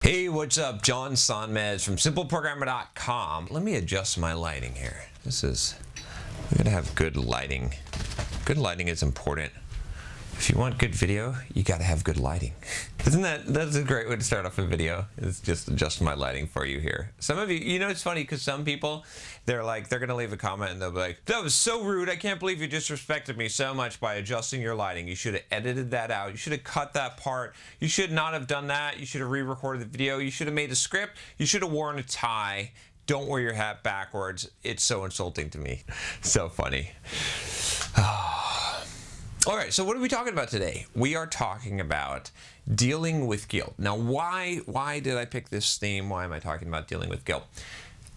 Hey, what's up? John Sonmez from simpleprogrammer.com. Let me adjust my lighting here. We gotta have good lighting. Good lighting is important. If you want good video, you gotta have good lighting. That's a great way to start off a video, is just adjust my lighting for you here. Some of you know, it's funny because some people, they're gonna leave a comment and they'll be like, that was so rude. I can't believe you disrespected me so much by adjusting your lighting. You should have edited that out. You should have cut that part. You should not have done that. You should have re-recorded the video. You should have made a script. You should have worn a tie. Don't wear your hat backwards. It's so insulting to me. So funny. All right, so what are we talking about today? We are talking about dealing with guilt. Now, why did I pick this theme? Why am I talking about dealing with guilt?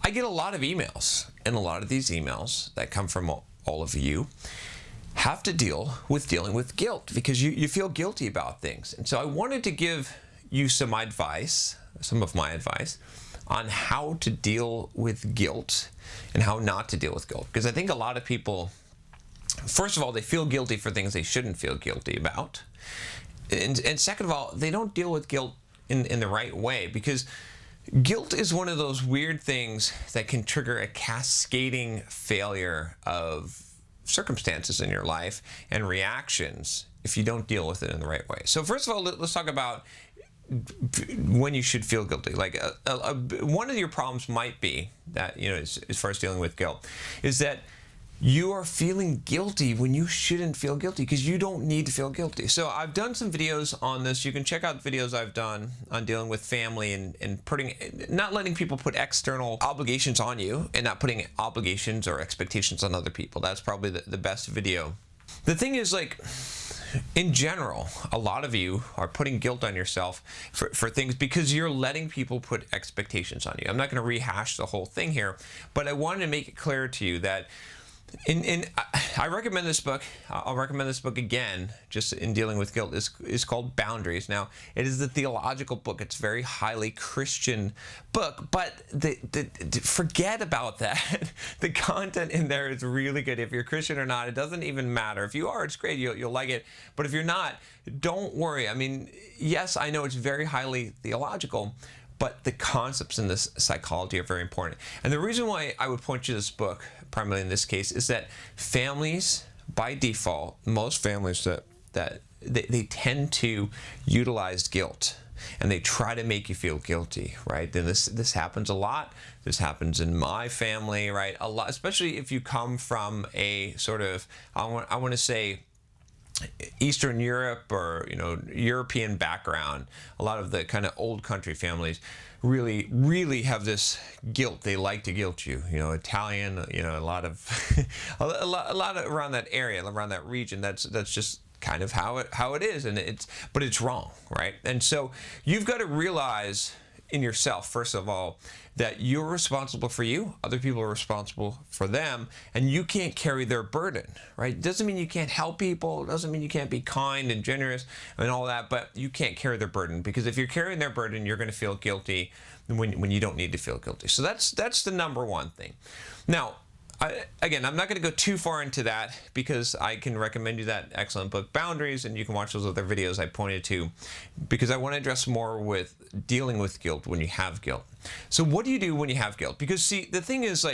I get a lot of emails, and a lot of these emails that come from all of you have to deal with dealing with guilt because you feel guilty about things. And so I wanted to give you some advice, some of my advice, on how to deal with guilt and how not to deal with guilt. Because I think a lot of people, first of all, they feel guilty for things they shouldn't feel guilty about. And second of all, they don't deal with guilt in the right way, because guilt is one of those weird things that can trigger a cascading failure of circumstances in your life and reactions if you don't deal with it in the right way. So first of all, let's talk about when you should feel guilty. Like one of your problems might be that, as far as dealing with guilt, is that you are feeling guilty when you shouldn't feel guilty, because you don't need to feel guilty. So I've done some videos on this. You can check out the videos I've done on dealing with family and not letting people put external obligations on you and not putting obligations or expectations on other people. That's probably the best video. The thing is, in general, a lot of you are putting guilt on yourself for things because you're letting people put expectations on you. I'm not going to rehash the whole thing here, but I wanted to make it clear to you that I recommend this book. I'll recommend this book again, just in dealing with guilt. It's called Boundaries. Now, it is a theological book. It's a very highly Christian book, but forget about that. The content in there is really good. If you're Christian or not, it doesn't even matter. If you are, it's great. You'll like it. But if you're not, don't worry. I mean, yes, I know it's very highly theological, but the concepts in this psychology are very important. And the reason why I would point you to this book, primarily in this case, is that families, by default, most families that they tend to utilize guilt, and they try to make you feel guilty, right? Then this happens a lot. This happens in my family, right? A lot, especially if you come from a sort of, I want to say, Eastern Europe or European background. A lot of the kind of old country families really have this guilt. They like to guilt you. Italian. A lot of a lot of around that area, around that region. That's just kind of how it is, but it's wrong, right? And so you've got to realize in yourself, first of all, that you're responsible for you, other people are responsible for them, and you can't carry their burden, right? It doesn't mean you can't help people, it doesn't mean you can't be kind and generous and all that, but you can't carry their burden, because if you're carrying their burden, you're going to feel guilty when you don't need to feel guilty. So that's the number one thing. Now, again, I'm not going to go too far into that, because I can recommend you that excellent book, Boundaries, and you can watch those other videos I pointed to, because I want to address more with dealing with guilt when you have guilt. So what do you do when you have guilt? Because see, the thing is,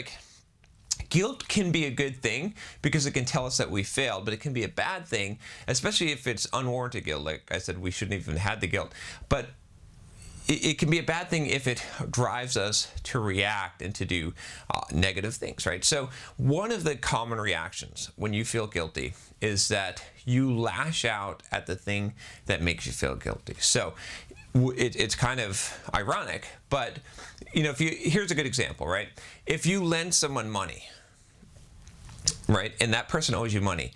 guilt can be a good thing because it can tell us that we failed, but it can be a bad thing, especially if it's unwarranted guilt. Like I said, we shouldn't even have the guilt. But it can be a bad thing if it drives us to react and to do negative things, right? So one of the common reactions when you feel guilty is that you lash out at the thing that makes you feel guilty. So it's kind of ironic, but here's a good example, right? If you lend someone money, right, and that person owes you money,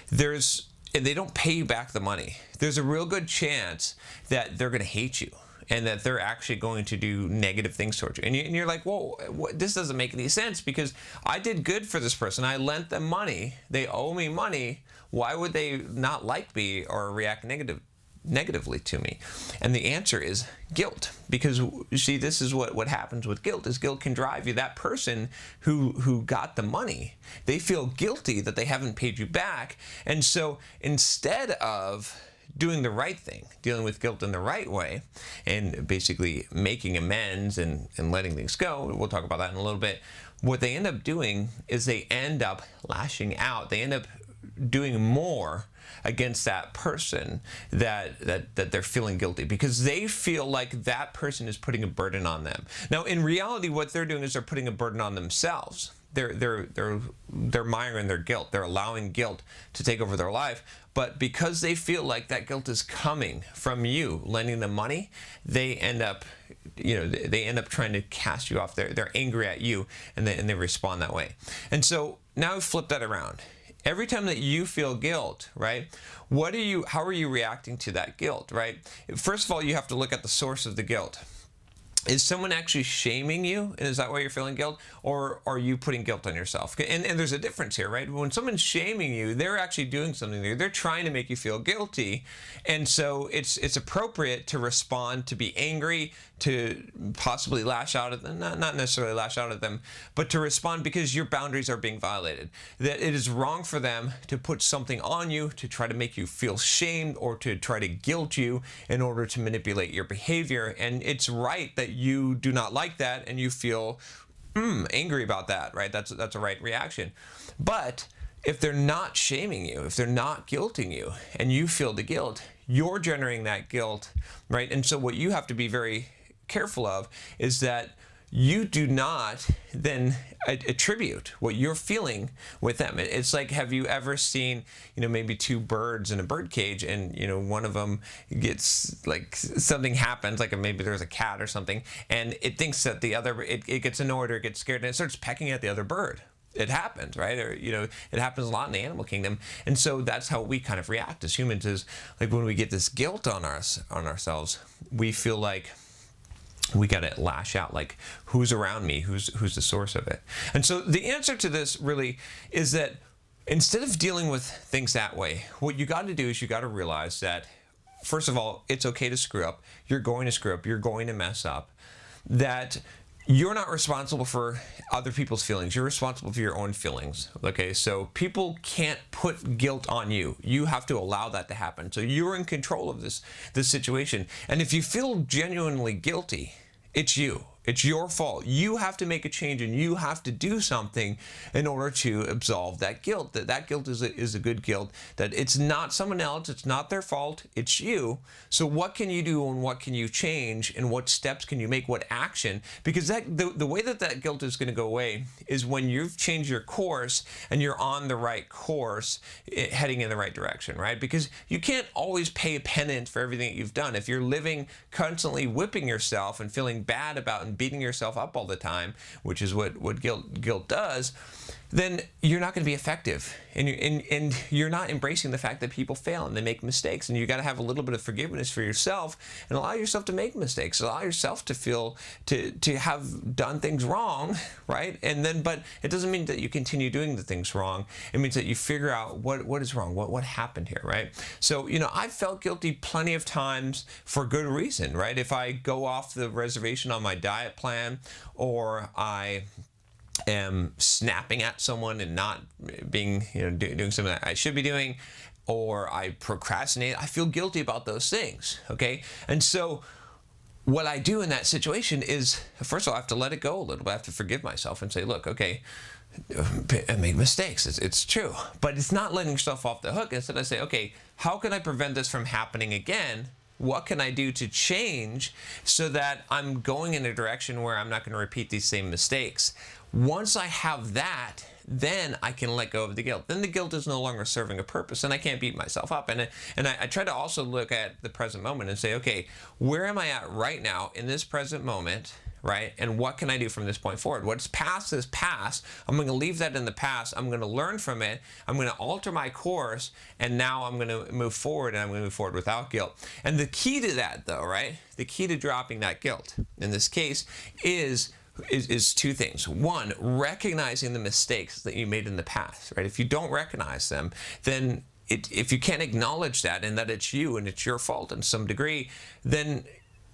and they don't pay you back the money, there's a real good chance that they're going to hate you, and that they're actually going to do negative things towards you. And you're like, whoa, this doesn't make any sense, because I did good for this person. I lent them money. They owe me money. Why would they not like me or react negatively to me? And the answer is guilt. Because you see, this is what happens with guilt, is guilt can drive you. That person who got the money, they feel guilty that they haven't paid you back. And so instead of doing the right thing, dealing with guilt in the right way, and basically making amends and letting things go. We'll talk about that in a little bit. What they end up doing is they end up lashing out. They end up doing more against that person that they're feeling guilty, because they feel like that person is putting a burden on them. Now, in reality, what they're doing is they're putting a burden on themselves. They're miring their guilt. They're allowing guilt to take over their life. But because they feel like that guilt is coming from you lending them money, they end up trying to cast you off. They're angry at you, and they respond that way. And so now flip that around. Every time that you feel guilt, right? How are you reacting to that guilt, right? First of all, you have to look at the source of the guilt. Is someone actually shaming you? And is that why you're feeling guilt? Or are you putting guilt on yourself? And there's a difference here, right? When someone's shaming you, they're actually doing something there. They're trying to make you feel guilty. And so it's appropriate to respond, to be angry, to possibly lash out at them, not necessarily lash out at them, but to respond because your boundaries are being violated. That it is wrong for them to put something on you to try to make you feel shamed or to try to guilt you in order to manipulate your behavior. And it's right that you do not like that and you feel angry about that, right? That's a right reaction. But if they're not shaming you, if they're not guilting you, and you feel the guilt, you're generating that guilt, right? And so what you have to be very careful of is that you do not then attribute what you're feeling with them. It's like, have you ever seen, maybe two birds in a bird cage, and, one of them gets, like, something happens, like maybe there's a cat or something, and it thinks that the other, it gets annoyed or gets scared, and it starts pecking at the other bird. It happens, right? Or, it happens a lot in the animal kingdom. And so that's how we kind of react as humans, is like when we get this guilt on ourselves, we feel like we got to lash out, like, who's around me? Who's the source of it? And so the answer to this really is that instead of dealing with things that way, what you got to do is you got to realize that, first of all, it's okay to screw up. You're going to screw up. You're going to mess up. That you're not responsible for other people's feelings. You're responsible for your own feelings. Okay, so people can't put guilt on you. You have to allow that to happen. So you're in control of this situation. And if you feel genuinely guilty, it's you. It's your fault. You have to make a change, and you have to do something in order to absolve that guilt. That guilt is a good guilt. That it's not someone else. It's not their fault. It's you. So what can you do, and what can you change, and what steps can you make? What action? Because the way that guilt is going to go away is when you've changed your course and you're on the right course, heading in the right direction, right? Because you can't always pay a penance for everything that you've done. If you're living constantly whipping yourself and feeling bad about and beating yourself up all the time, which is what guilt does, then you're not going to be effective, and you're not embracing the fact that people fail and they make mistakes, and you got to have a little bit of forgiveness for yourself and allow yourself to make mistakes, allow yourself to feel to have done things wrong, right? And then, but it doesn't mean that you continue doing the things wrong. It means that you figure out what is wrong, what happened here, right? So I've felt guilty plenty of times for good reason, right? If I go off the reservation on my diet plan, or I am snapping at someone and not being, doing something that I should be doing, or I procrastinate, I feel guilty about those things, okay? And so what I do in that situation is, first of all, I have to let it go a little bit. I have to forgive myself and say, look, okay, I made mistakes. It's true. But it's not letting yourself off the hook. Instead, I say, okay, how can I prevent this from happening again? What can I do to change so that I'm going in a direction where I'm not going to repeat these same mistakes? Once I have that, then I can let go of the guilt. Then the guilt is no longer serving a purpose, and I can't beat myself up. And I try to also look at the present moment and say, okay, where am I at right now in this present moment, right? And what can I do from this point forward? What's past is past. I'm going to leave that in the past. I'm going to learn from it. I'm going to alter my course, and now I'm going to move forward, and I'm going to move forward without guilt. And the key to that, though, right? The key to dropping that guilt in this case is two things. One, recognizing the mistakes that you made in the past, right? If you don't recognize them, then if you can't acknowledge that and that it's you and it's your fault in some degree, then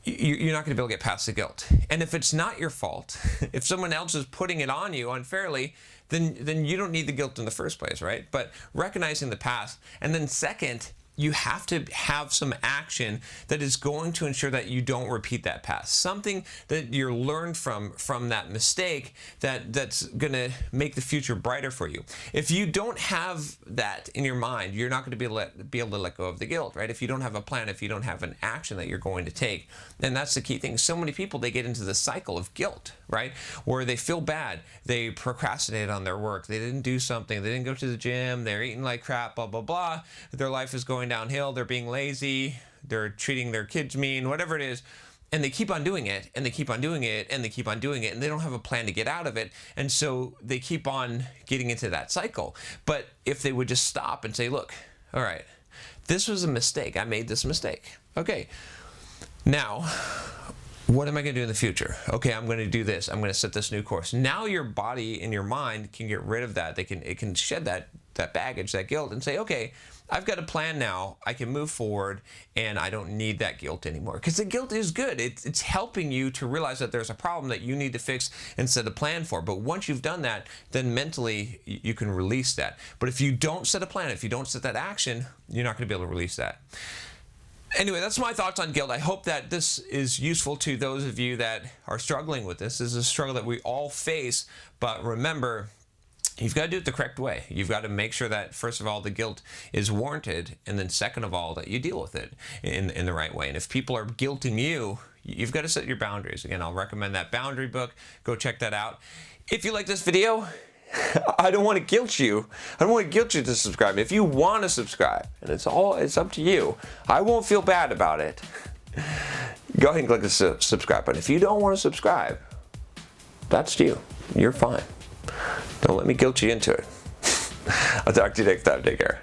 you're not going to be able to get past the guilt. And if it's not your fault, if someone else is putting it on you unfairly, then you don't need the guilt in the first place, right? But recognizing the past. And then second you have to have some action that is going to ensure that you don't repeat that past. Something that you're learned from that mistake that's going to make the future brighter for you. If you don't have that in your mind, you're not going to be able to let go of the guilt, right? If you don't have a plan, if you don't have an action that you're going to take, then that's the key thing. So many people, they get into the cycle of guilt, right? Where they feel bad, they procrastinate on their work, they didn't do something, they didn't go to the gym, they're eating like crap, blah, blah, blah. Their life is going downhill, they're being lazy, they're treating their kids mean, whatever it is. And they keep on doing it, and they keep on doing it, and they keep on doing it, and they don't have a plan to get out of it. And so they keep on getting into that cycle. But if they would just stop and say, look, all right, this was a mistake. I made this mistake. Okay, now, what am I going to do in the future? Okay, I'm going to do this. I'm going to set this new course. Now your body and your mind can get rid of that. It can shed that baggage, that guilt, and say, okay, I've got a plan now. I can move forward, and I don't need that guilt anymore. Because the guilt is good. It's helping you to realize that there's a problem that you need to fix and set a plan for. But once you've done that, then mentally you can release that. But if you don't set a plan, if you don't set that action, you're not going to be able to release that. Anyway, that's my thoughts on guilt. I hope that this is useful to those of you that are struggling with this. This is a struggle that we all face, but remember, you've got to do it the correct way. You've got to make sure that, first of all, the guilt is warranted, and then second of all, that you deal with it in the right way. And if people are guilting you, you've got to set your boundaries. Again, I'll recommend that boundary book. Go check that out. If you like this video, I don't want to guilt you. I don't want to guilt you to subscribe. If you want to subscribe, and it's up to you, I won't feel bad about it. Go ahead and click the subscribe button. If you don't want to subscribe, that's you. You're fine. Don't let me guilt you into it. I'll talk to you next time. Take care.